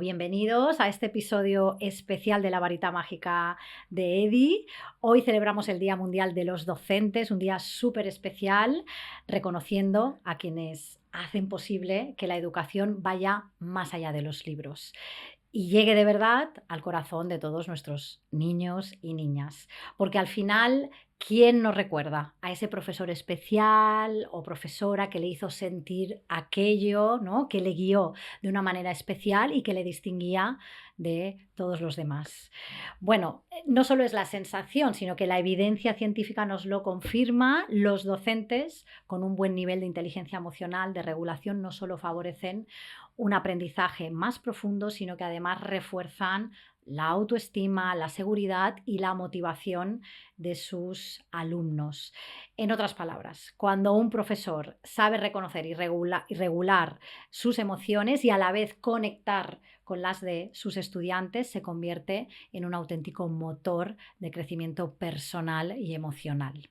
bienvenidos a este episodio especial de la varita mágica de Edi. Hoy celebramos el Día Mundial de los Docentes, un día súper especial, reconociendo a quienes hacen posible que la educación vaya más allá de los libros y llegue de verdad al corazón de todos nuestros niños y niñas. Porque al final, ¿quién nos recuerda a ese profesor especial o profesora que le hizo sentir aquello, ¿no?, que le guió de una manera especial y que le distinguía de todos los demás? Bueno, no solo es la sensación, sino que la evidencia científica nos lo confirma. Los docentes con un buen nivel de inteligencia emocional, de regulación, no solo favorecen un aprendizaje más profundo, sino que además refuerzan la autoestima, la seguridad y la motivación de sus alumnos. En otras palabras, cuando un profesor sabe reconocer y regular sus emociones y a la vez conectar con las de sus estudiantes, se convierte en un auténtico motor de crecimiento personal y emocional.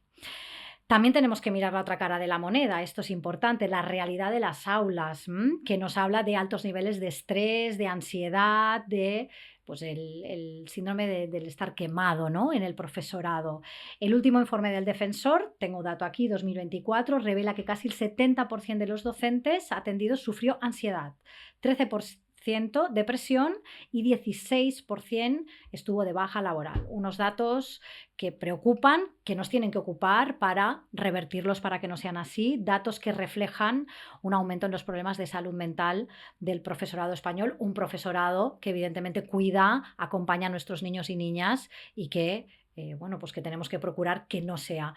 También tenemos que mirar la otra cara de la moneda, esto es importante, la realidad de las aulas, que nos habla de altos niveles de estrés, de ansiedad, de pues el síndrome del estar quemado, ¿no?, en el profesorado. El último informe del Defensor, tengo dato aquí, 2024, revela que casi el 70% de los docentes atendidos sufrió ansiedad, 13% depresión y 16% estuvo de baja laboral. Unos datos que preocupan, que nos tienen que ocupar para revertirlos para que no sean así, datos que reflejan un aumento en los problemas de salud mental del profesorado español, un profesorado que evidentemente cuida, acompaña a nuestros niños y niñas y que pues que tenemos que procurar que no sea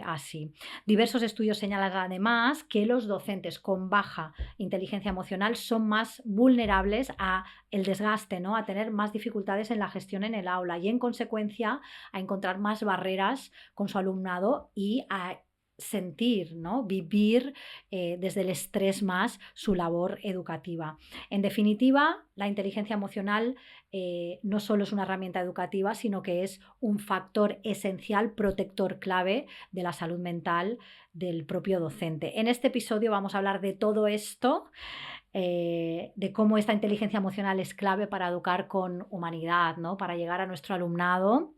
así. Diversos estudios señalan además que los docentes con baja inteligencia emocional son más vulnerables a el desgaste, ¿no?, a tener más dificultades en la gestión en el aula y en consecuencia a encontrar más barreras con su alumnado y a sentir, ¿no?, vivir desde el estrés más su labor educativa. En definitiva, la inteligencia emocional no solo es una herramienta educativa, sino que es un factor esencial, protector clave de la salud mental del propio docente. En este episodio vamos a hablar de todo esto, de cómo esta inteligencia emocional es clave para educar con humanidad, ¿no?, para llegar a nuestro alumnado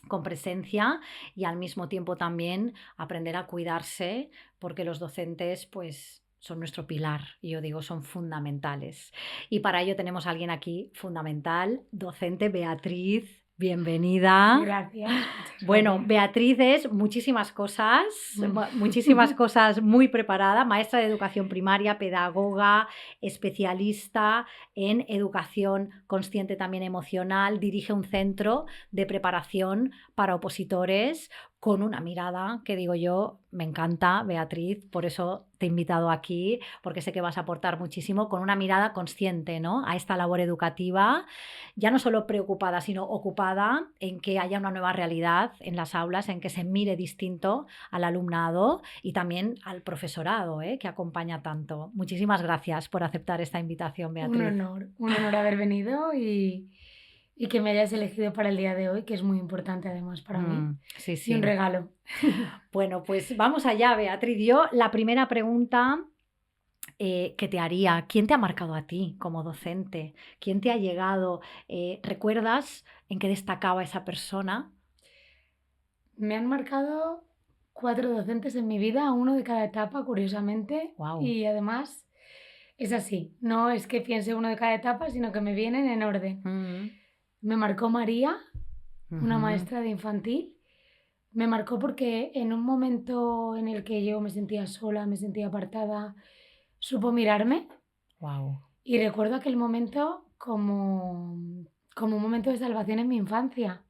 con presencia y al mismo tiempo también aprender a cuidarse, porque los docentes pues son nuestro pilar y yo digo son fundamentales. Y para ello tenemos a alguien aquí fundamental, docente Beatriz. Bienvenida. Gracias. Bueno, Beatriz es muchísimas cosas muy preparada, maestra de educación primaria, pedagoga, especialista en educación consciente también emocional, dirige un centro de preparación para opositores con una mirada que digo yo, me encanta, Beatriz, por eso te he invitado aquí, porque sé que vas a aportar muchísimo, con una mirada consciente, ¿no?, a esta labor educativa, ya no solo preocupada, sino ocupada en que haya una nueva realidad en las aulas, en que se mire distinto al alumnado y también al profesorado, que acompaña tanto. Muchísimas gracias por aceptar esta invitación, Beatriz. Un honor haber venido y que me hayas elegido para el día de hoy, que es muy importante además para mí. Sí. Y un regalo. Bueno, pues vamos allá, Beatriz. Yo la primera pregunta que te haría, ¿quién te ha marcado a ti como docente? ¿Quién te ha llegado? ¿Recuerdas en qué destacaba esa persona? Me han marcado 4 docentes en mi vida, uno de cada etapa, curiosamente. Wow. Y además es así, no es que piense uno de cada etapa, sino que me vienen en orden. Me marcó María, una maestra de infantil. Me marcó porque en un momento en el que yo me sentía sola, me sentía apartada, supo mirarme. Wow. Y recuerdo aquel momento como un momento de salvación en mi infancia.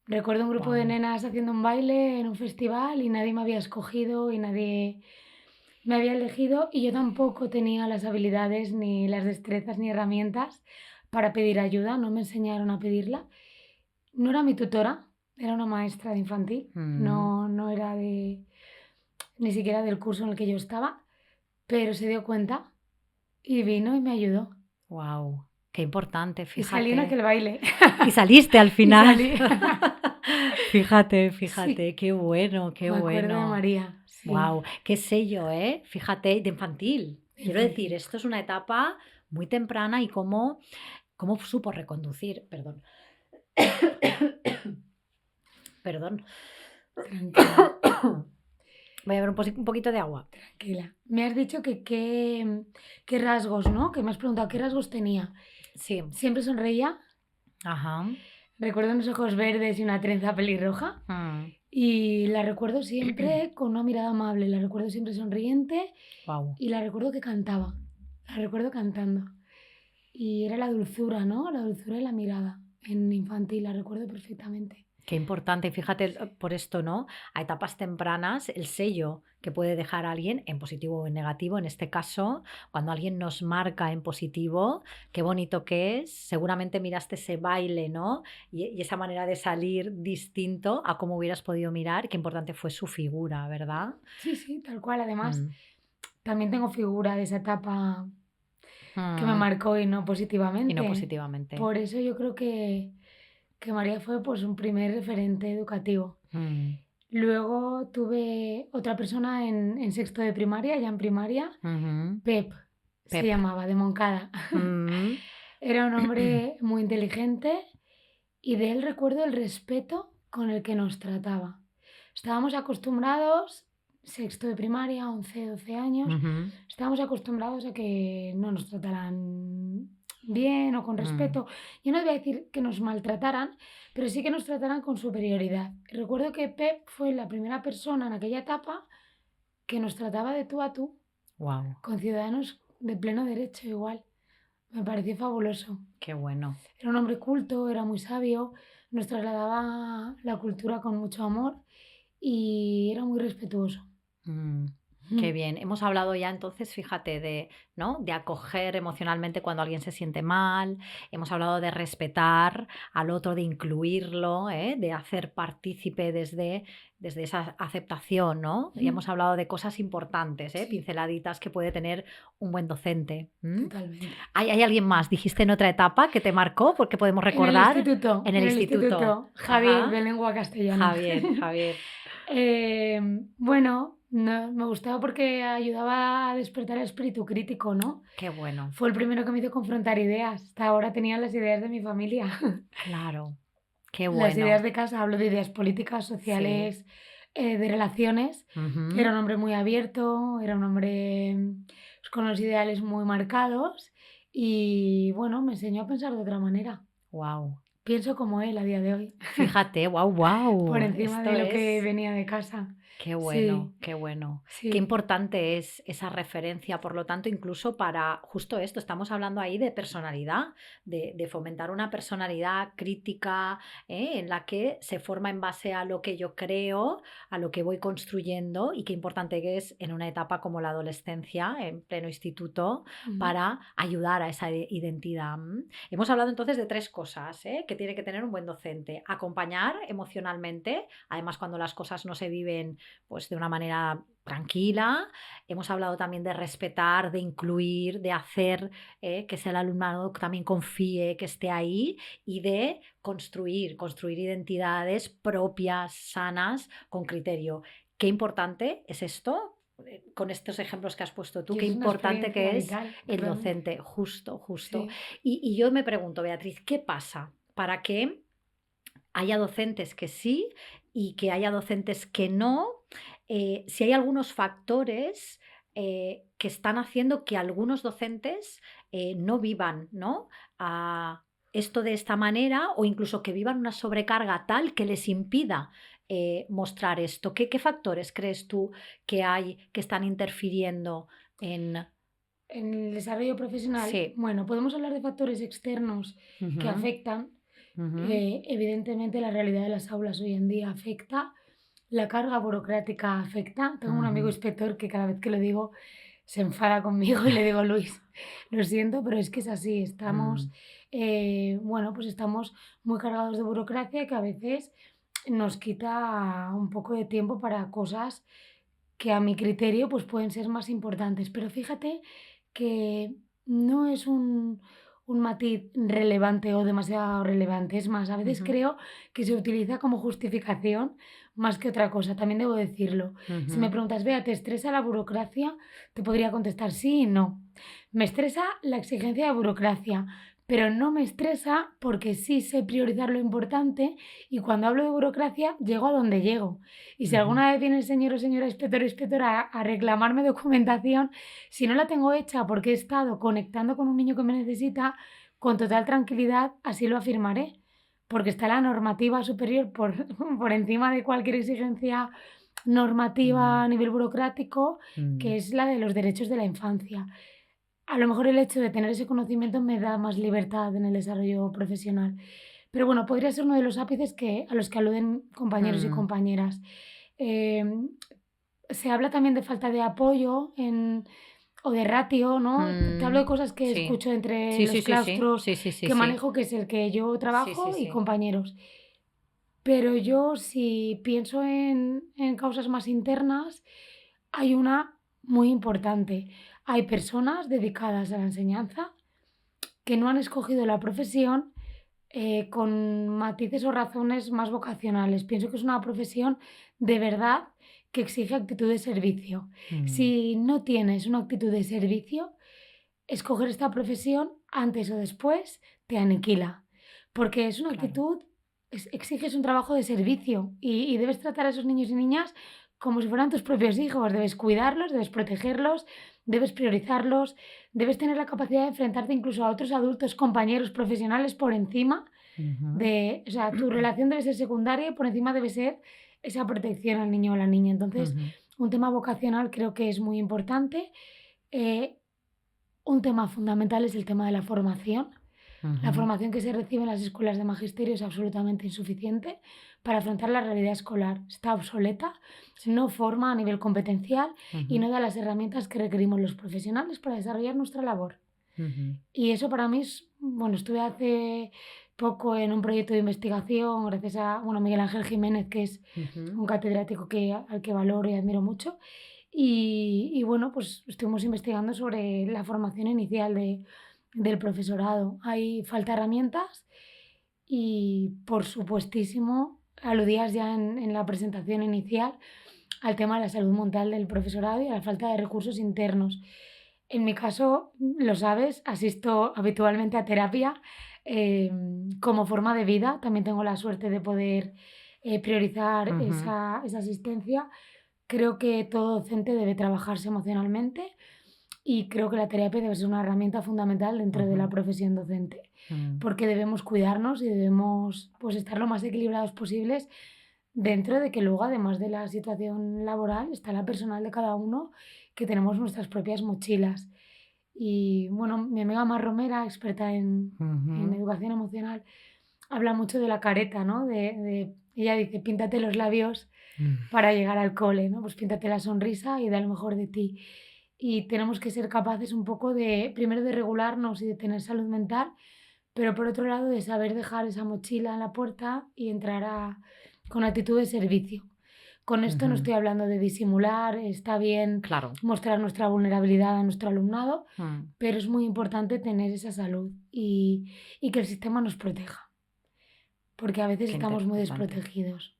Recuerdo un grupo de nenas haciendo un baile en un festival y nadie me había escogido y nadie me había elegido y yo tampoco tenía las habilidades, ni las destrezas, ni herramientas para pedir ayuda. No me enseñaron a pedirla. No era mi tutora, era una maestra de infantil. No era ni siquiera del curso en el que yo estaba, pero se dio cuenta y vino y me ayudó. Wow, qué importante, fíjate. Y salí en aquel baile. Y saliste al final. Y salí. Fíjate, Sí. qué bueno, qué Me bueno. acuerdo de María. Sí. Wow, qué sello, fíjate, de infantil. Quiero decir, esto es una etapa muy temprana y cómo supo reconducir, perdón, perdón. Tranquila, Voy a ver un poquito de agua. tranquila. Me has dicho que qué rasgos, ¿no? Que me has preguntado qué rasgos tenía. Sí, Siempre sonreía. ajá. Recuerdo unos ojos verdes y una trenza pelirroja. Y la recuerdo siempre con una mirada amable. La recuerdo siempre sonriente. Wow. Y la recuerdo que cantaba. La recuerdo cantando. Y era la dulzura, ¿no? La dulzura de la mirada. En infantil, la recuerdo perfectamente. Qué importante, fíjate por esto, ¿no? A etapas tempranas, el sello que puede dejar a alguien en positivo o en negativo. En este caso, cuando alguien nos marca en positivo, qué bonito que es. Seguramente miraste ese baile, ¿no? Y esa manera de salir distinto a cómo hubieras podido mirar. Qué importante fue su figura, ¿verdad? Sí, sí, tal cual. Además, Mm, también tengo figura de esa etapa que me mm, marcó y no y no positivamente. positivamente. Por eso yo creo que María fue pues un primer referente educativo. Mm, Luego tuve otra persona en sexto de primaria, ya en primaria, ujú. Pep se Pep. llamaba, de Moncada. Mm, Era un hombre muy inteligente y de él recuerdo el respeto con el que nos trataba. Estábamos acostumbrados, sexto de primaria, 11 12 años, ujú, estábamos acostumbrados a que no nos trataran bien o con mm. respeto. Yo no te voy a decir que nos maltrataran, pero sí que nos trataran con superioridad. Recuerdo que Pep fue la primera persona en aquella etapa que nos trataba de tú a tú, Wow, con ciudadanos de pleno derecho igual. Me pareció fabuloso. qué bueno. Era un hombre culto, era muy sabio, nos trasladaba la cultura con mucho amor y era muy respetuoso. Mm, qué Mm. bien. Hemos hablado ya entonces, fíjate, ¿no? De acoger emocionalmente cuando alguien se siente mal. Hemos hablado de respetar al otro, de incluirlo, ¿eh? De hacer partícipe desde esa aceptación, ¿no? Y Mm. hemos hablado de cosas importantes, ¿eh? Sí, Pinceladitas que puede tener un buen docente. ¿M? totalmente. ¿Hay alguien más? Dijiste en otra etapa que te marcó, porque podemos En el recordar instituto, en el en el instituto. instituto, Javier, Ajá. de lengua castellana. Javier, Javier. Bueno, me gustaba porque ayudaba a despertar el espíritu crítico, ¿no? Qué bueno. Fue el primero que me hizo confrontar ideas. Hasta ahora tenía las ideas de mi familia. Claro. Qué Las ideas bueno. de casa, hablo de ideas políticas, Sí. sociales, de relaciones. Era Ujú. un hombre muy abierto, era un hombre pues, con los ideales muy marcados y bueno, me enseñó a pensar de otra manera. Guau. Pienso como él a día de hoy, Fíjate, guau, por guau. encima Esto de lo que es venía de casa. qué Sí, bueno, qué bueno. Qué sí. importante es esa referencia, por lo tanto, incluso para justo esto, estamos hablando ahí de personalidad, de fomentar una personalidad crítica, en la que se forma en base a lo que yo creo, a lo que voy construyendo y qué importante que es en una etapa como la adolescencia, en pleno instituto, Ujú. para ayudar a esa identidad. Hemos hablado entonces de tres cosas, que tiene que tener un buen docente. Acompañar emocionalmente, además cuando las cosas no se viven pues de una manera tranquila. Hemos hablado también de respetar, de incluir, de hacer que sea el alumnado también confíe, que esté ahí y de construir identidades propias, sanas, con criterio. Qué importante es esto. Con estos ejemplos que has puesto tú, Y qué es una importante experiencia que es vital, el perdón. docente, justo, justo. Sí. Y yo me pregunto, Beatriz, ¿qué pasa para que haya docentes que sí y que haya docentes que no? Si hay algunos factores que están haciendo que algunos docentes no vivan, ¿no? a esto de esta manera o incluso que vivan una sobrecarga tal que les impida mostrar esto. ¿Qué factores crees tú que hay que están interfiriendo en... En el desarrollo profesional, Sí. bueno, podemos hablar de factores externos que Ujú, afectan. ujú, Evidentemente la realidad de las aulas hoy en día afecta, la carga burocrática afecta. Tengo un amigo ujú, inspector que cada vez que lo digo se enfada conmigo y le digo, Luis, lo siento, pero es que es así. Estamos, mm, bueno, pues estamos muy cargados de burocracia que a veces nos quita un poco de tiempo para cosas que a mi criterio pues pueden ser más importantes. Pero fíjate que no es un matiz relevante o demasiado relevante. Es más, a veces creo que se utiliza como justificación más que otra cosa, también debo decirlo. Si me preguntas, Bea, ¿te estresa la burocracia? Te podría contestar sí y no. Me estresa la exigencia de burocracia, pero no me estresa porque sí sé priorizar lo importante y cuando hablo de burocracia llego a donde llego. Y si alguna vez viene el señor o señora inspector o inspectora a reclamarme documentación, si no la tengo hecha porque he estado conectando con un niño que me necesita, con total tranquilidad así lo afirmaré, porque está la normativa superior por encima de cualquier exigencia normativa a nivel burocrático, que es la de los derechos de la infancia. A lo mejor el hecho de tener ese conocimiento me da más libertad en el desarrollo profesional. Pero bueno, podría ser uno de los ápices a los que aluden compañeros y compañeras. Eh, Se habla también de falta de apoyo o de ratio, ¿no? Te hablo de cosas que Sí. escucho entre Sí, los sí, sí, sí. claustros Sí, sí, sí, que sí. manejo, que es el que yo Sí, trabajo sí, y sí. compañeros. Pero yo, si pienso en causas más internas, hay una muy importante. Hay personas dedicadas a la enseñanza que no han escogido la profesión con matices o razones más vocacionales. Pienso que es una profesión de verdad que exige actitud de servicio. Si no tienes una actitud de servicio, escoger esta profesión antes o después te aniquila, porque es una actitud, exiges un trabajo de servicio y debes tratar a esos niños y niñas como si fueran tus propios hijos, debes cuidarlos, debes protegerlos, debes priorizarlos, debes tener la capacidad de enfrentarte incluso a otros adultos, compañeros, profesionales por encima o sea, tu relación debe ser secundaria y por encima debe ser esa protección al niño o la niña. Entonces, un tema vocacional creo que es muy importante. Un tema fundamental es el tema de la formación. La formación que se recibe en las escuelas de magisterio es absolutamente insuficiente para afrontar la realidad escolar. Está obsoleta, no forma a nivel competencial y no da las herramientas que requerimos los profesionales para desarrollar nuestra labor. Y eso para mí es, bueno, estuve hace poco en un proyecto de investigación gracias a Miguel Ángel Jiménez, que es un catedrático al que valoro y admiro mucho. Y bueno, pues estuvimos investigando sobre la formación inicial del profesorado. Hay falta de herramientas y, por supuestísimo, aludías ya en la presentación inicial al tema de la salud mental del profesorado y a la falta de recursos internos. En mi caso, lo sabes, asisto habitualmente a terapia como forma de vida. También tengo la suerte de poder priorizar esa asistencia. Creo que todo docente debe trabajarse emocionalmente y creo que la terapia debe ser una herramienta fundamental dentro de la profesión docente, porque debemos cuidarnos y debemos pues, estar lo más equilibrados posibles dentro de que luego, además de la situación laboral, está la personal de cada uno, que tenemos nuestras propias mochilas. Y bueno, mi amiga Mar Romera, experta en educación emocional, habla mucho de la careta, ¿no? Ella dice, píntate los labios para llegar al cole, ¿no? Pues píntate la sonrisa y da lo mejor de ti. Y tenemos que ser capaces un poco primero de regularnos y de tener salud mental, pero por otro lado de saber dejar esa mochila en la puerta y entrar con actitud de servicio. Con esto no estoy hablando de disimular, está bien mostrar nuestra vulnerabilidad a nuestro alumnado, pero es muy importante tener esa salud y que el sistema nos proteja, porque a veces estamos muy desprotegidos.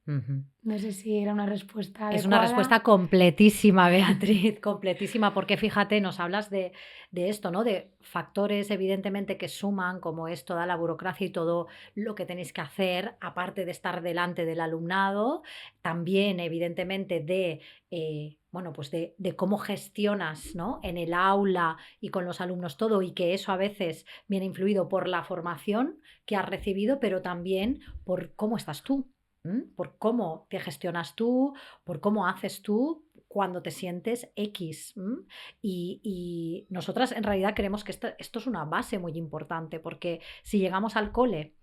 No sé si era una respuesta adecuada. Es una respuesta completísima, Beatriz, completísima, porque fíjate, nos hablas de esto, ¿no? De factores evidentemente que suman, como es toda la burocracia y todo lo que tenéis que hacer, aparte de estar delante del alumnado, también evidentemente bueno, pues de cómo gestionas, ¿no? En el aula y con los alumnos todo, y que eso a veces viene influido por la formación que has recibido, pero también por cómo estás tú. Por cómo te gestionas tú, por cómo haces tú cuando te sientes X. Y nosotras en realidad creemos que esto es una base muy importante, porque si llegamos al cole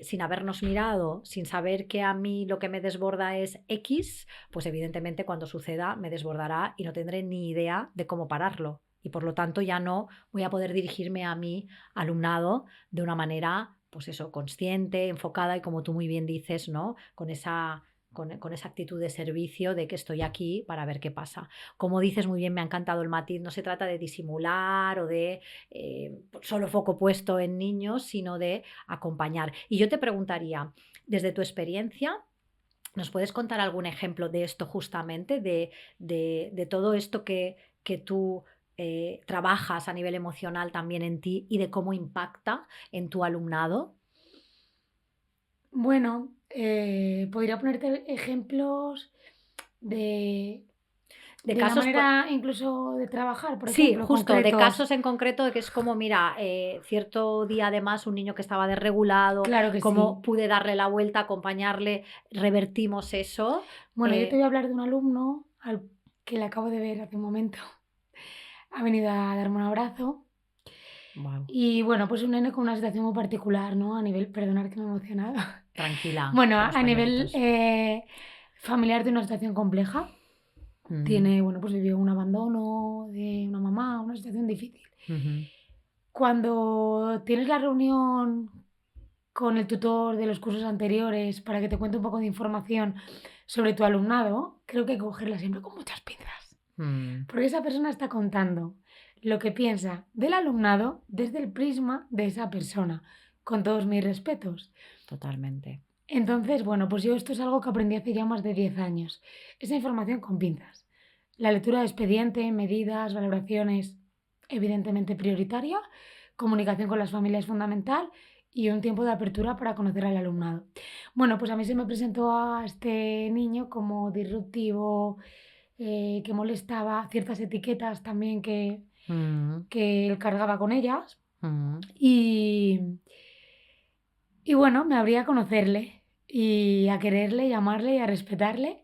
sin habernos mirado, sin saber que a mí lo que me desborda es X, pues evidentemente cuando suceda me desbordará y no tendré ni idea de cómo pararlo. Y por lo tanto ya no voy a poder dirigirme a mi alumnado de una manera, pues eso, consciente, enfocada y como tú muy bien dices, ¿no? Con esa con esa actitud de servicio, de que estoy aquí para ver qué pasa. Como dices muy bien, me ha encantado el matiz, no se trata de disimular o de solo foco puesto en niños, sino de acompañar. Y yo te preguntaría, desde tu experiencia, ¿nos puedes contar algún ejemplo de esto justamente, de todo esto que tú trabajas a nivel emocional también en ti y de cómo impacta en tu alumnado? Bueno, podría ponerte ejemplos de, De de la casos, manera incluso de trabajar, por sí, ejemplo, justo, de concretos. casos en concreto de que es como, mira, cierto día además un niño que estaba desregulado, Claro que sí. cómo pude darle la vuelta, acompañarle, revertimos eso. Bueno, yo te voy a hablar de un alumno al que le acabo de ver hace un momento. Ha venido a darme un abrazo. Wow, Y bueno, pues un nene con una situación muy particular, ¿no? A nivel, perdonad que me he emocionado. tranquila, Bueno, somos a nivel pañolitos. familiar de una situación compleja. Tiene, bueno, pues vivió un abandono de una mamá, una situación difícil. Ujú. Cuando tienes la reunión con el tutor de los cursos anteriores para que te cuente un poco de información sobre tu alumnado, creo que hay que cogerla siempre con muchas pinzas. Mm, Porque esa persona está contando lo que piensa del alumnado desde el prisma de esa persona, con todos mis respetos. totalmente. Entonces, bueno, pues yo esto es algo que aprendí hace ya más de 10 años. Esa información con pinzas. La lectura de expediente, medidas, valoraciones, evidentemente prioritaria, comunicación con las familias fundamental y un tiempo de apertura para conocer al alumnado. Bueno, pues a mí se me presentó a este niño como disruptivo, que molestaba, ciertas etiquetas también Mm, que él cargaba con ellas. mm. Y, y bueno, me abría a conocerle y a quererle, y a amarle y a respetarle.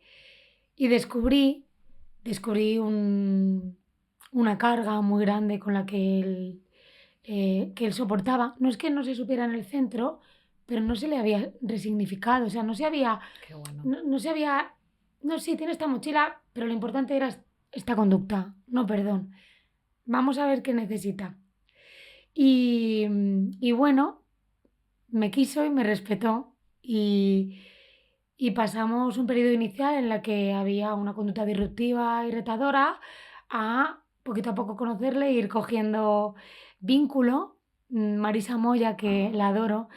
Y descubrí una carga muy grande con la que él soportaba. No es que no se supiera en el centro, pero no se le había resignificado. O sea, no se había, Qué bueno. no se había, no, sí, tiene esta mochila, pero lo importante era esta conducta. No, perdón. Vamos a ver qué necesita. Y, y bueno, me quiso y me respetó y pasamos un periodo inicial en la que había una conducta disruptiva y retadora a poquito a poco conocerle e ir cogiendo vínculo. Marisa Moya, que la adoro,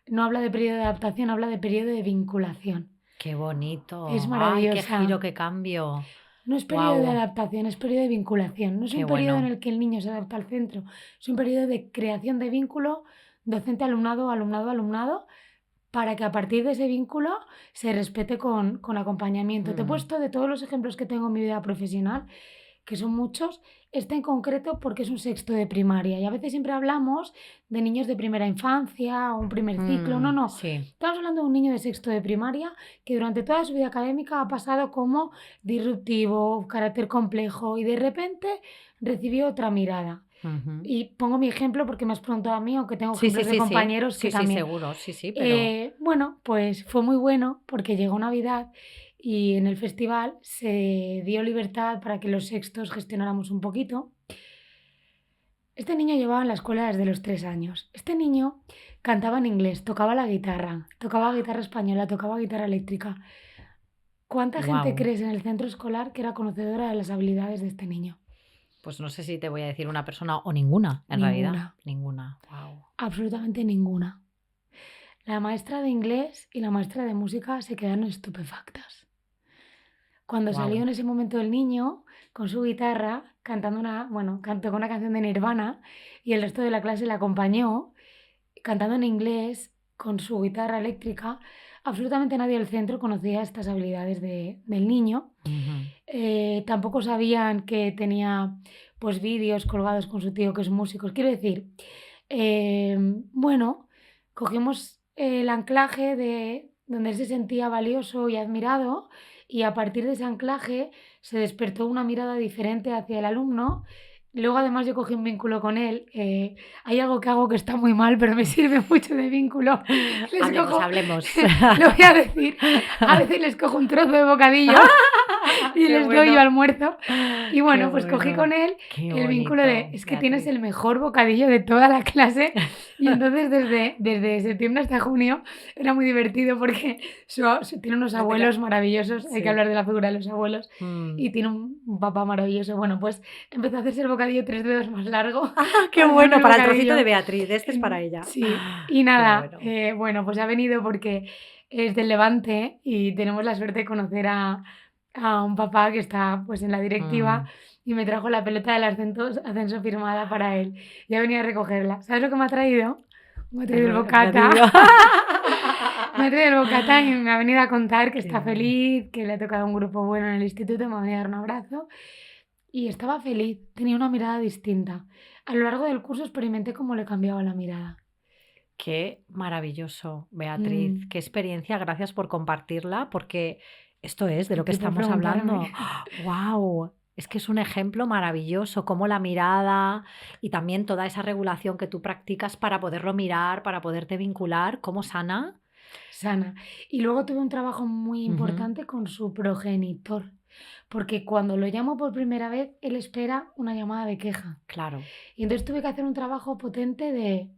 no habla de periodo de adaptación, habla de periodo de vinculación. Qué Es bonito. Ay, qué giro, maravillosa. qué cambio. No es periodo de Wow, adaptación, es periodo de vinculación. No es qué un periodo en bueno. el que el niño se adapta al centro, es un periodo de creación de vínculo docente-alumnado, alumnado-alumnado, para que a partir de ese vínculo se respete con acompañamiento. Te he Mm, puesto de todos los ejemplos que tengo en mi vida profesional, que son muchos, este en concreto porque es un sexto de primaria. Y a veces siempre hablamos de niños de primera infancia o un primer ciclo. No, no. sí. Estamos hablando de un niño de sexto de primaria que durante toda su vida académica ha pasado como disruptivo, carácter complejo y de repente recibió otra mirada. Ujú. Y pongo mi ejemplo porque me has preguntado a mí, aunque tengo Sí, sí, ejemplos de sí, sí. compañeros que Sí, sí, también. seguro. Sí, sí, pero. Bueno, pues fue muy bueno porque llegó Navidad y en el festival se dio libertad para que los sextos gestionáramos un poquito. Este niño llevaba en la escuela desde los 3 años. Este niño cantaba en inglés, tocaba la guitarra, tocaba guitarra española, tocaba guitarra eléctrica. ¿Cuánta gente Wow. crees en el centro escolar que era conocedora de las habilidades de este niño? Pues no sé si te voy a decir una persona o ninguna, en realidad. Ninguna, Ninguna. Wow. absolutamente ninguna. La maestra de inglés y la maestra de música se quedaron estupefactas. Cuando salió Wow. en ese momento el niño con su guitarra cantando tocó una canción de Nirvana y el resto de la clase le acompañó cantando en inglés con su guitarra eléctrica. Absolutamente nadie del centro conocía estas habilidades del niño. Tampoco sabían que tenía pues vídeos colgados con su tío que es músico. Quiero decir, bueno, cogimos el anclaje de donde él se sentía valioso y admirado y a partir de ese anclaje se despertó una mirada diferente hacia el alumno. Luego además yo cogí un vínculo con él. Hay algo que hago que está muy mal, pero me sirve mucho de vínculo. Hablemos, hablemos. Lo voy a decir. A veces les cojo un trozo de bocadillo y les doy yo almuerzo. Y bueno, pues cogí con él Qué el vínculo de, bonito, es que tienes Beatriz. el mejor bocadillo de toda la clase. Y entonces desde septiembre hasta junio era muy divertido porque tiene unos abuelos maravillosos, hay que Sí. hablar de la figura de los abuelos, Mm. y tiene un papá maravilloso. Bueno, pues empezó a hacerse el bocadillo 3 dedos más largo. ¡Qué para bueno! hacerme Para el trocito bocadillo. de Beatriz, este es para ella. Sí, y Qué nada, bueno. bueno, pues ha venido porque es del Levante y tenemos la suerte de conocer a un papá que está pues en la directiva y me trajo la pelota del ascenso firmada para él. Y ha venido a recogerla. ¿Sabes lo que me ha traído? Me ha traído el bocata. Me ha traído el bocata y me ha venido a contar que Qué está bueno. feliz, que le ha tocado un grupo bueno en el instituto, me ha venido a dar un abrazo. Y estaba feliz, tenía una mirada distinta. A lo largo del curso experimenté cómo le cambiaba la mirada. Qué maravilloso, Beatriz. Qué experiencia, gracias por compartirla, porque esto es de lo que Estoy por estamos hablando. preguntarme. ¡Wow! Es que es un ejemplo maravilloso, cómo la mirada y también toda esa regulación que tú practicas para poderlo mirar, para poderte vincular, cómo sana. Sana. Y luego tuve un trabajo muy Ujú. importante con su progenitor, porque cuando lo llamo por primera vez, él espera una llamada de queja. Claro. Y entonces tuve que hacer un trabajo potente de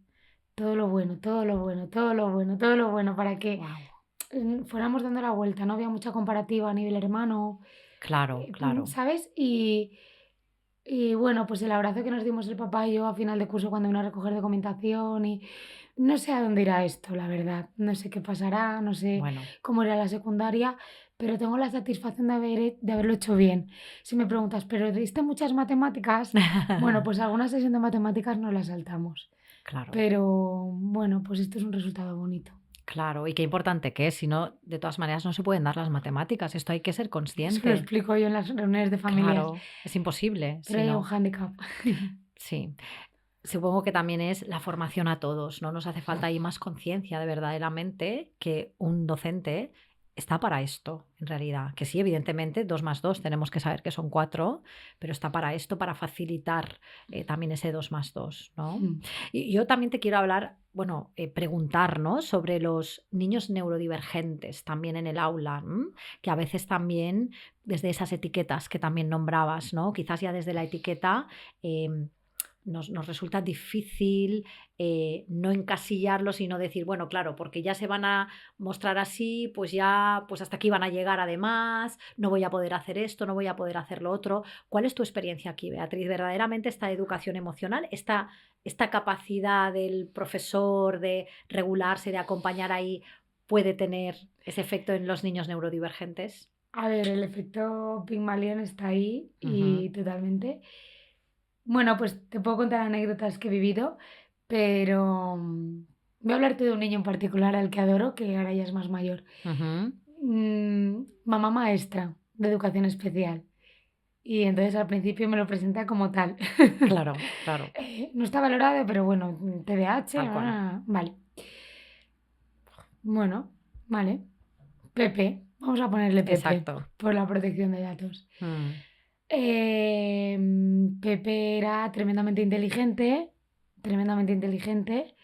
todo lo bueno, todo lo bueno, todo lo bueno, todo lo bueno, para que Wow. fuéramos dando la vuelta. No había mucha comparativa a nivel hermano, Claro, claro. ¿sabes? Y bueno, pues el abrazo que nos dimos el papá y yo a final de curso cuando vino a recoger documentación y no sé a dónde irá esto, la verdad. No sé qué pasará, no sé Bueno, cómo irá la secundaria, pero tengo la satisfacción de haberlo hecho bien. Si me preguntas, ¿pero diste muchas matemáticas? Bueno, pues alguna sesión de matemáticas no la saltamos. claro. Pero bueno, pues esto es un resultado bonito. Claro, y qué importante que es, si no, de todas maneras no se pueden dar las matemáticas, esto hay que ser Eso lo consciente. explico yo en las reuniones de familias, Claro, es imposible, pero si hay un no. hándicap. Sí. Supongo que también es la formación a todos, ¿no? Nos hace falta ahí más conciencia de verdaderamente que un docente está para esto, en realidad. Que sí, evidentemente, 2 más 2 tenemos que saber que son 4, pero está para esto, para facilitar también ese 2 más 2, ¿no? Y yo también te quiero hablar, bueno, preguntar, ¿no? Sobre los niños neurodivergentes también en el aula, que a veces también, desde esas etiquetas que también nombrabas, ¿no? Quizás ya desde la etiqueta nos resulta difícil no encasillarlos, sino decir, bueno, claro, porque ya se van a mostrar así, pues ya, pues hasta aquí van a llegar además, no voy a poder hacer esto, no voy a poder hacer lo otro. ¿Cuál es tu experiencia aquí, Beatriz? ¿Verdaderamente esta educación emocional, esta capacidad del profesor de regularse, de acompañar ahí, puede tener ese efecto en los niños neurodivergentes? A ver, el efecto Pygmalion está ahí y Ujú. totalmente. Bueno, pues te puedo contar anécdotas que he vivido, pero voy a hablarte de un niño en particular al que adoro, que ahora ya es más mayor. Ujú. Mamá maestra de educación especial. Y entonces al principio me lo presenta como tal. Claro, claro, No está valorado, pero bueno, TDAH, tal cual. vale. Bueno, vale. Pepe, vamos a ponerle Pepe Exacto. por la protección de datos. Mm. Pepe era tremendamente inteligente, tremendamente inteligente.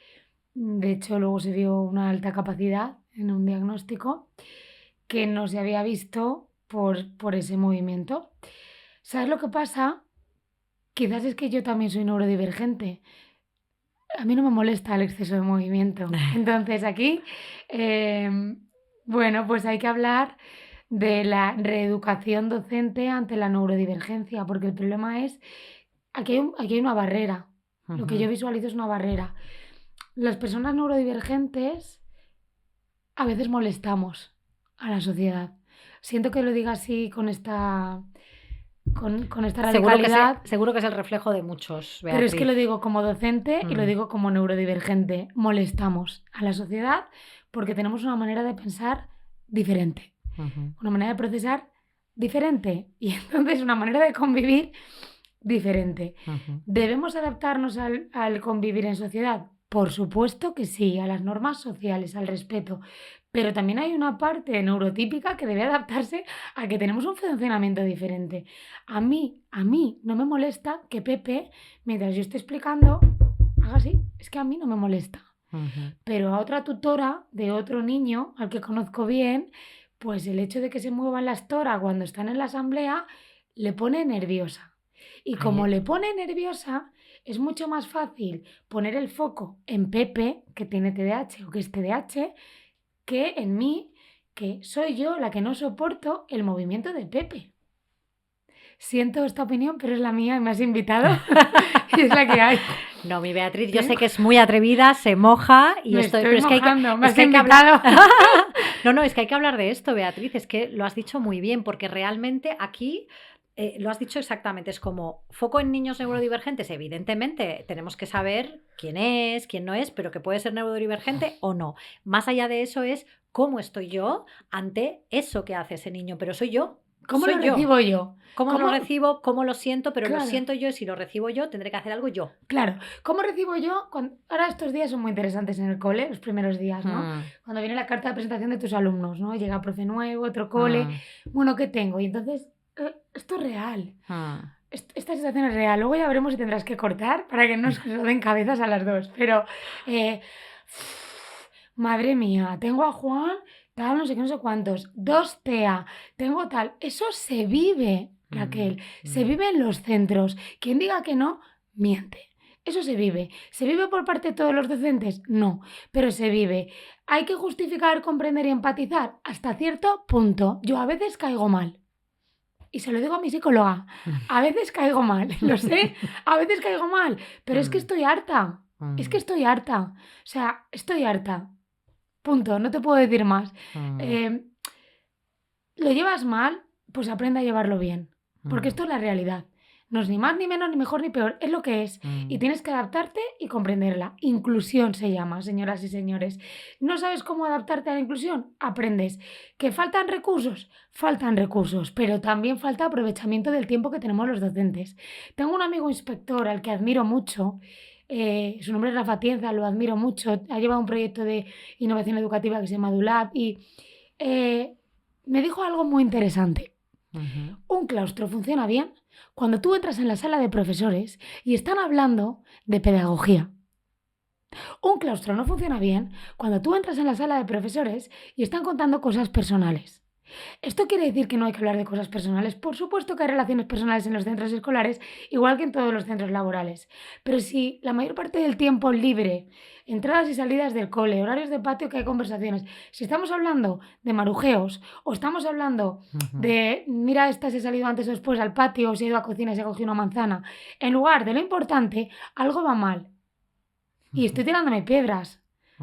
De hecho, luego se vio una alta capacidad en un diagnóstico que no se había visto por ese movimiento. ¿Sabes lo que pasa? Quizás es que yo también soy neurodivergente. A mí no me molesta el exceso de movimiento. Entonces aquí, bueno, pues hay que hablar de la reeducación docente ante la neurodivergencia, porque el problema es, aquí hay una barrera. Lo que yo Ujú. visualizo es una barrera. Las personas neurodivergentes a veces molestamos a la sociedad. Siento que lo diga así con esta radicalidad, Seguro que es el reflejo de muchos, pero es que lo Beatriz. digo como docente y lo Mm. digo como neurodivergente. Molestamos a la sociedad porque tenemos una manera de pensar diferente, Ujú. una manera de procesar diferente y entonces una manera de convivir diferente. Ujú. ¿Debemos adaptarnos al convivir en sociedad? Por supuesto que sí, a las normas sociales, al respeto. Pero también hay una parte neurotípica que debe adaptarse a que tenemos un funcionamiento diferente. A mí no me molesta que Pepe, mientras yo estoy explicando, haga así. Es que a mí no me molesta. Ujú. Pero a otra tutora de otro niño, al que conozco bien, pues el hecho de que se muevan las toras cuando están en la asamblea le pone nerviosa. Y como Ahí- le pone nerviosa, es mucho más fácil poner el foco en Pepe, que tiene TDAH o que es TDAH, que en mí, que soy yo la que no soporto el movimiento de Pepe. Siento esta opinión, pero es la mía y me has invitado y es la que hay. No, mi Beatriz, yo sé que es muy atrevida, se moja y Me estoy... estoy pero es que hay que, mojando, me es has que hay que hablar... invitado. No, es que hay que hablar de esto, Beatriz, es que lo has dicho muy bien, porque realmente aquí lo has dicho exactamente, es como foco en niños neurodivergentes, evidentemente tenemos que saber quién es, quién no es, pero que puede ser neurodivergente o no. Más allá de eso es cómo estoy yo ante eso que hace ese niño, pero soy yo. ¿Cómo Soy lo yo. recibo yo? ¿Cómo lo recibo? ¿Cómo lo siento? Pero lo Claro. siento yo y si lo recibo yo, tendré que hacer algo yo. Claro, ¿cómo recibo yo? Ahora estos días son muy interesantes en el cole, los primeros días, ¿no? Cuando viene la carta de presentación de tus alumnos, ¿no? Llega profe nuevo, otro cole, bueno, ¿qué tengo? Y entonces, esto es real. Esta situación es real. Luego ya veremos si tendrás que cortar para que no nos den cabezas a las dos. Pero, madre mía, tengo a Juan, tal, no sé qué, no sé cuántos, 2 TEA, tengo tal. Eso se vive, Raquel, se vive en los centros. Quien diga que no, miente. Eso se vive. ¿Se vive por parte de todos los docentes? No, pero se vive. ¿Hay que justificar, comprender y empatizar? Hasta cierto punto. Yo a veces caigo mal. Y se lo digo a mi psicóloga. A veces caigo mal, lo sé. A veces caigo mal. Pero es que estoy harta. Es que estoy harta. O sea, estoy harta. Punto. No te puedo decir más. ¿Lo llevas mal? Pues aprende a llevarlo bien. Porque esto es la realidad. No es ni más, ni menos, ni mejor, ni peor. Es lo que es. Y tienes que adaptarte y comprenderla. Inclusión se llama, señoras y señores. ¿No sabes cómo adaptarte a la inclusión? Aprendes. ¿Que faltan recursos? Faltan recursos, pero también falta aprovechamiento del tiempo que tenemos los docentes. Tengo un amigo inspector al que admiro mucho. Su nombre es Rafa Tienza, lo admiro mucho. Ha llevado un proyecto de innovación educativa que se llama DULAB y me dijo algo muy interesante. Un claustro funciona bien cuando tú entras en la sala de profesores y están hablando de pedagogía. Un claustro no funciona bien cuando tú entras en la sala de profesores y están contando cosas personales. ¿Esto quiere decir que no hay que hablar de cosas personales? Por supuesto que hay relaciones personales en los centros escolares, igual que en todos los centros laborales. Pero si la mayor parte del tiempo libre, entradas y salidas del cole, horarios de patio que hay conversaciones, si estamos hablando de marujeos o estamos hablando de, mira, esta se ha salido antes o después al patio o se ha ido a cocina y se ha cogido una manzana, en lugar de lo importante, algo va mal. Y estoy tirándome piedras.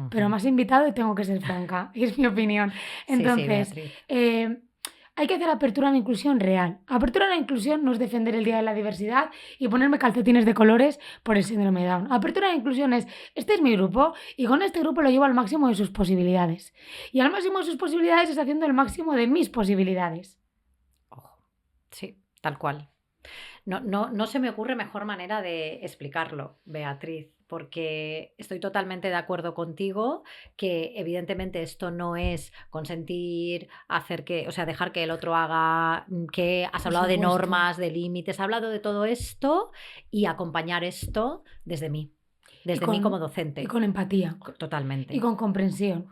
Pero me has invitado y tengo que ser franca, es mi opinión. Entonces, sí, hay que hacer apertura a la inclusión real. Apertura a la inclusión no es defender el Día de la Diversidad y ponerme calcetines de colores por el síndrome de Down. Apertura a la inclusión es, este es mi grupo y con este grupo lo llevo al máximo de sus posibilidades. Y al máximo de sus posibilidades es haciendo el máximo de mis posibilidades. Sí, tal cual. No se me ocurre mejor manera de explicarlo, Beatriz, porque estoy totalmente de acuerdo contigo que evidentemente esto no es consentir, dejar que el otro haga, que has hablado de normas, de límites, has hablado de todo esto y acompañar esto desde mí. Desde mí como docente. Y con empatía. Totalmente. Y con comprensión.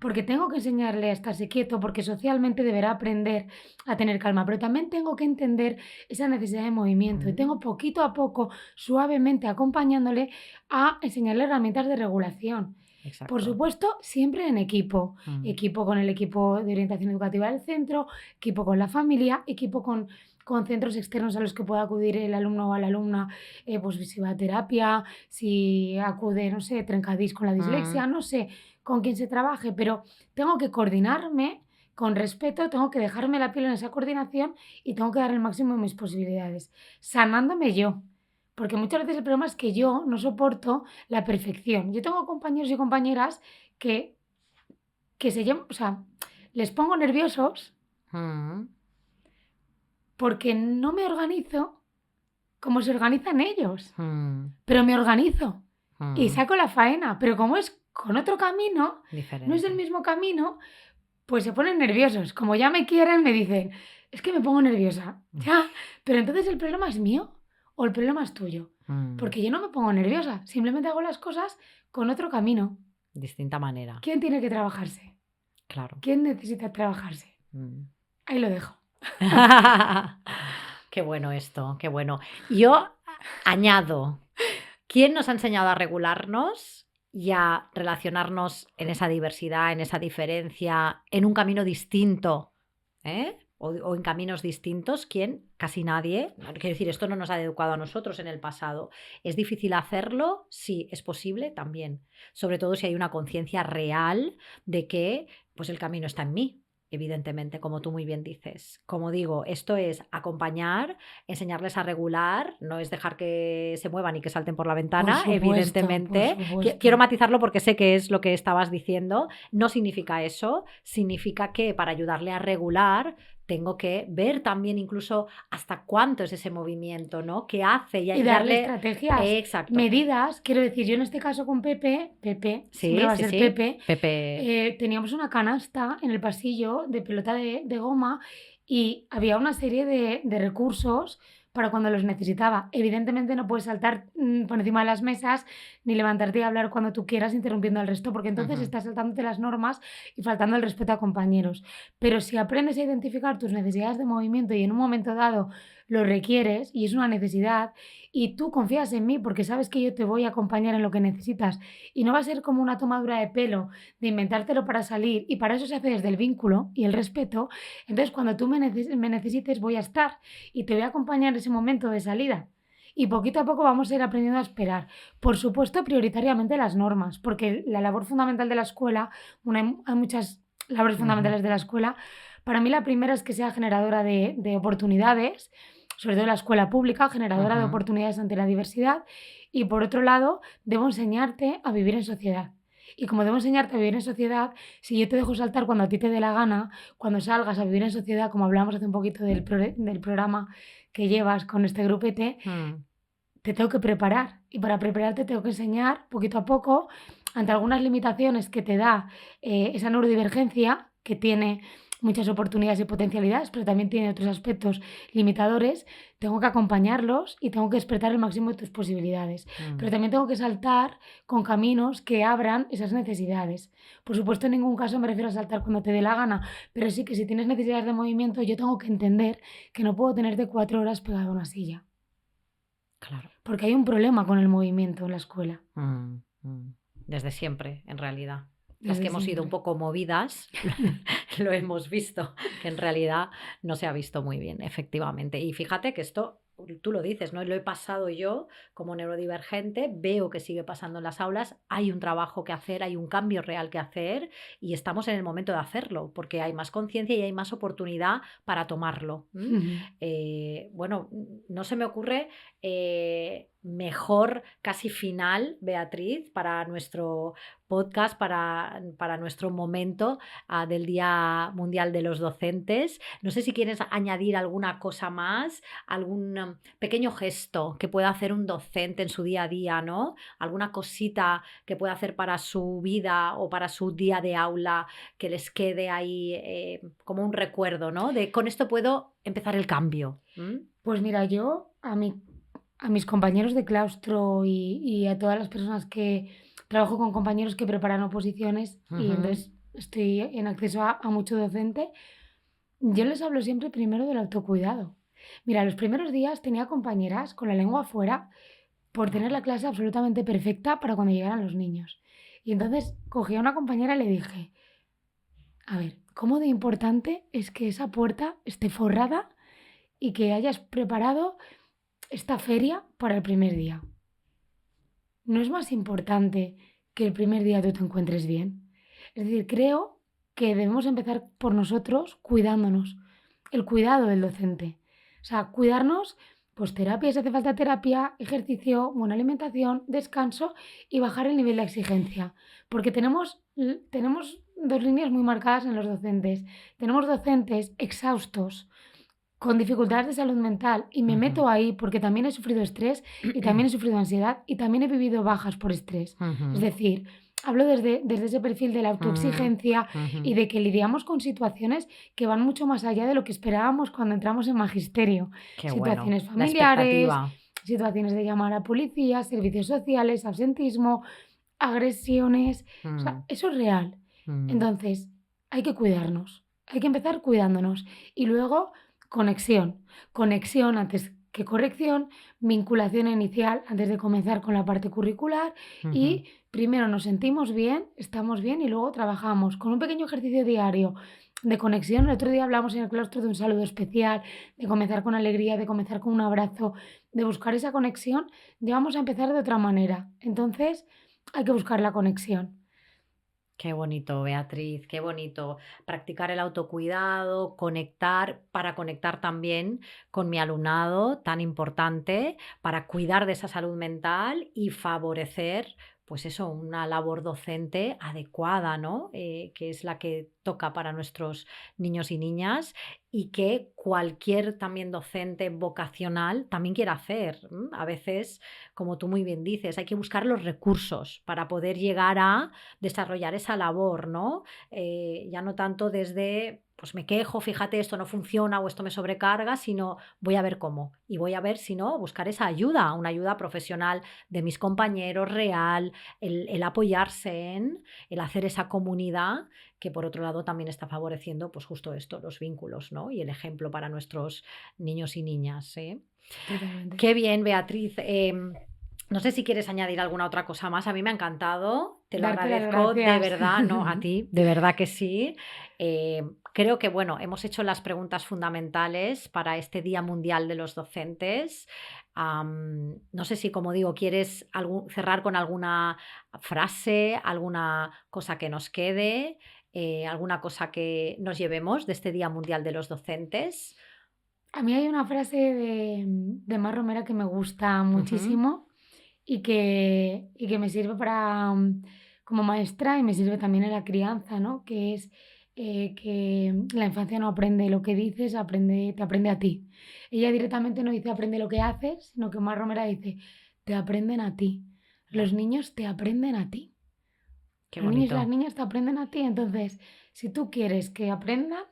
Porque tengo que enseñarle a estarse quieto, porque socialmente deberá aprender a tener calma, pero también tengo que entender esa necesidad de movimiento. Y tengo poquito a poco, suavemente acompañándole a enseñarle herramientas de regulación. Exacto. Por supuesto, siempre en equipo. Equipo con el equipo de orientación educativa del centro, equipo con la familia, equipo con centros externos a los que pueda acudir el alumno o la alumna, pues si va a terapia, si acude, no sé, Trencadís con la dislexia, no sé con quién se trabaje, pero tengo que coordinarme con respeto, tengo que dejarme la piel en esa coordinación y tengo que dar el máximo de mis posibilidades, sanándome yo. Porque muchas veces el problema es que yo no soporto la perfección. Yo tengo compañeros y compañeras que se llevan, o sea, les pongo nerviosos porque no me organizo como se organizan ellos. Pero me organizo y saco la faena. Pero como es con otro camino, diferente. No es el mismo camino, pues se ponen nerviosos. Como ya me quieren, me dicen, es que me pongo nerviosa. Ya, pero entonces el problema es mío o el problema es tuyo. Porque yo no me pongo nerviosa, simplemente hago las cosas con otro camino. Distinta manera. ¿Quién tiene que trabajarse? Claro. ¿Quién necesita trabajarse? Ahí lo dejo. Qué bueno esto, qué bueno. Yo añado, ¿quién nos ha enseñado a regularnos y a relacionarnos en esa diversidad, en esa diferencia, en un camino distinto? O en caminos distintos? ¿Quién? Casi nadie. Quiero decir, esto no nos ha educado a nosotros en el pasado. ¿Es difícil hacerlo? Sí. ¿Es posible? También. Sobre todo si hay una conciencia real de que pues el camino está en mí. Evidentemente, como tú muy bien dices. Como digo, esto es acompañar, enseñarles a regular, no es dejar que se muevan y que salten por la ventana, evidentemente. Quiero matizarlo porque sé que es lo que estabas diciendo. No significa eso, significa que para ayudarle a regular tengo que ver también incluso hasta cuánto es ese movimiento, ¿no? ¿Qué hace? Y darle estrategias, exacto. medidas. Quiero decir, yo en este caso con Pepe, sí, siempre va a ser sí. Pepe. Teníamos una canasta en el pasillo de pelota de goma y había una serie de recursos para cuando los necesitaba. Evidentemente no puedes saltar por encima de las mesas ni levantarte y hablar cuando tú quieras interrumpiendo al resto, porque entonces estás saltándote las normas y faltando el respeto a compañeros. Pero si aprendes a identificar tus necesidades de movimiento y en un momento dado lo requieres y es una necesidad y tú confías en mí porque sabes que yo te voy a acompañar en lo que necesitas y no va a ser como una tomadura de pelo de inventártelo para salir, y para eso se hace desde el vínculo y el respeto. Entonces cuando tú me necesites voy a estar y te voy a acompañar en ese momento de salida. Y poquito a poco vamos a ir aprendiendo a esperar. Por supuesto, prioritariamente las normas, porque la labor fundamental de la escuela, hay muchas labores fundamentales de la escuela. Para mí la primera es que sea generadora de oportunidades, sobre todo la escuela pública, generadora de oportunidades ante la diversidad. Y por otro lado, debo enseñarte a vivir en sociedad. Y como debo enseñarte a vivir en sociedad, si yo te dejo saltar cuando a ti te dé la gana, cuando salgas a vivir en sociedad, como hablamos hace un poquito del programa que llevas con este grupete, te tengo que preparar. Y para prepararte tengo que enseñar poquito a poco, ante algunas limitaciones que te da esa neurodivergencia, que tiene muchas oportunidades y potencialidades, pero también tiene otros aspectos limitadores. Tengo que acompañarlos y tengo que despertar el máximo de tus posibilidades. Pero también tengo que saltar con caminos que abran esas necesidades. Por supuesto, en ningún caso me refiero a saltar cuando te dé la gana, pero sí que si tienes necesidades de movimiento, yo tengo que entender que no puedo tenerte 4 horas pegado a una silla. Claro. Porque hay un problema con el movimiento en la escuela. Desde siempre, en realidad. Las que hemos sido un poco movidas, lo hemos visto, que en realidad no se ha visto muy bien, efectivamente. Y fíjate que esto, tú lo dices, ¿no? Lo he pasado yo como neurodivergente, veo que sigue pasando en las aulas, hay un trabajo que hacer, hay un cambio real que hacer y estamos en el momento de hacerlo, porque hay más conciencia y hay más oportunidad para tomarlo. Bueno, no se me ocurre mejor casi final, Beatriz, para nuestro podcast, para nuestro momento del Día Mundial de los Docentes. No sé si quieres añadir alguna cosa más, algún pequeño gesto que pueda hacer un docente en su día a día, ¿no? Alguna cosita que pueda hacer para su vida o para su día de aula que les quede ahí como un recuerdo, ¿no? De con esto puedo empezar el cambio. Pues mira, yo a mis compañeros de claustro y a todas las personas que trabajo con compañeros que preparan oposiciones y entonces estoy en acceso a mucho docente, yo les hablo siempre primero del autocuidado. Mira, los primeros días tenía compañeras con la lengua afuera por tener la clase absolutamente perfecta para cuando llegaran los niños. Y entonces cogí a una compañera y le dije, a ver, ¿cómo de importante es que esa puerta esté forrada y que hayas preparado esta feria para el primer día? ¿No es más importante que el primer día tú te encuentres bien? Es decir, creo que debemos empezar por nosotros cuidándonos. El cuidado del docente. O sea, cuidarnos, pues terapia si hace falta terapia, ejercicio, buena alimentación, descanso y bajar el nivel de exigencia. Porque tenemos dos líneas muy marcadas en los docentes. Tenemos docentes exhaustos, con dificultades de salud mental, y me meto ahí porque también he sufrido estrés y también he sufrido ansiedad y también he vivido bajas por estrés. Es decir, hablo desde ese perfil de la autoexigencia y de que lidiamos con situaciones que van mucho más allá de lo que esperábamos cuando entramos en magisterio. Situaciones familiares, situaciones de llamar a policía, servicios sociales, absentismo, agresiones. O sea, eso es real. Entonces, hay que cuidarnos. Hay que empezar cuidándonos. Y luego, conexión. Conexión antes que corrección, vinculación inicial antes de comenzar con la parte curricular y primero nos sentimos bien, estamos bien y luego trabajamos con un pequeño ejercicio diario de conexión. El otro día hablamos en el claustro de un saludo especial, de comenzar con alegría, de comenzar con un abrazo, de buscar esa conexión. Ya vamos a empezar de otra manera. Entonces, hay que buscar la conexión. Qué bonito, Beatriz, qué bonito. Practicar el autocuidado, conectar, para conectar también con mi alumnado, tan importante, para cuidar de esa salud mental y favorecer, pues eso, una labor docente adecuada, ¿no? Que es la que toca para nuestros niños y niñas y que cualquier también docente vocacional también quiere hacer. A veces, como tú muy bien dices, hay que buscar los recursos para poder llegar a desarrollar esa labor, ¿no? Ya no tanto desde, pues me quejo, fíjate, esto no funciona o esto me sobrecarga, sino voy a ver cómo. Y voy a ver, si no, buscar esa ayuda, una ayuda profesional de mis compañeros real, el apoyarse en, el hacer esa comunidad que por otro lado también está favoreciendo, pues justo esto, los vínculos, ¿no? Y el ejemplo para nuestros niños y niñas, ¿eh? Totalmente. Qué bien, Beatriz. No sé si quieres añadir alguna otra cosa más. A mí me ha encantado. Te lo Darte las agradezco de gracias. verdad, no a ti, de verdad que sí. Creo que bueno, hemos hecho las preguntas fundamentales para este Día Mundial de los Docentes. No sé si, como digo, quieres cerrar con alguna frase, alguna cosa que nos quede, alguna cosa que nos llevemos de este Día Mundial de los Docentes. A mí hay una frase de Mar Romera que me gusta Ujú. muchísimo y que me sirve para, como maestra y me sirve también en la crianza, ¿no? Que es que la infancia no aprende lo que dices, te aprende a ti. Ella directamente no dice aprende lo que haces, sino que Mar Romera dice te aprenden a ti. Los niños te aprenden a ti. Qué Los niños y las bonito. niñas te aprenden a ti. Entonces, si tú quieres que aprendan,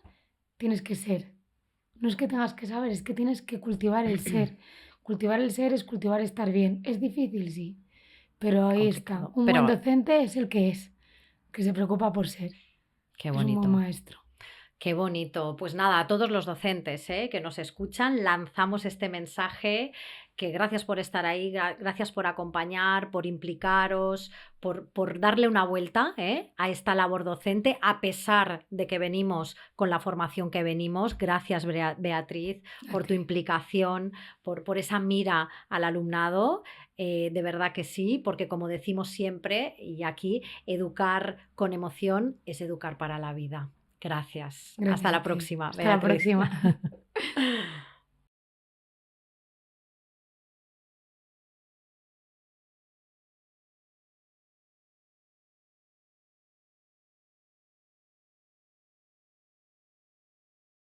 tienes que ser. No es que tengas que saber, es que tienes que cultivar el ser. Cultivar el ser es cultivar estar bien. Es difícil, sí, pero ahí está. Complicado, Un buen pero docente es el que se preocupa por ser. qué Es un buen bonito. maestro. Qué bonito. Pues nada, a todos los docentes, que nos escuchan, lanzamos este mensaje, que gracias por estar ahí, gracias por acompañar, por implicaros, por darle una vuelta, a esta labor docente, a pesar de que venimos con la formación que venimos. Gracias, Beatriz, A por tu ti. implicación, por esa mira al alumnado. De verdad que sí, porque como decimos siempre, y aquí, educar con emoción es educar para la vida. Gracias. Hasta Gracias a la ti. próxima, Hasta la Beatriz. próxima.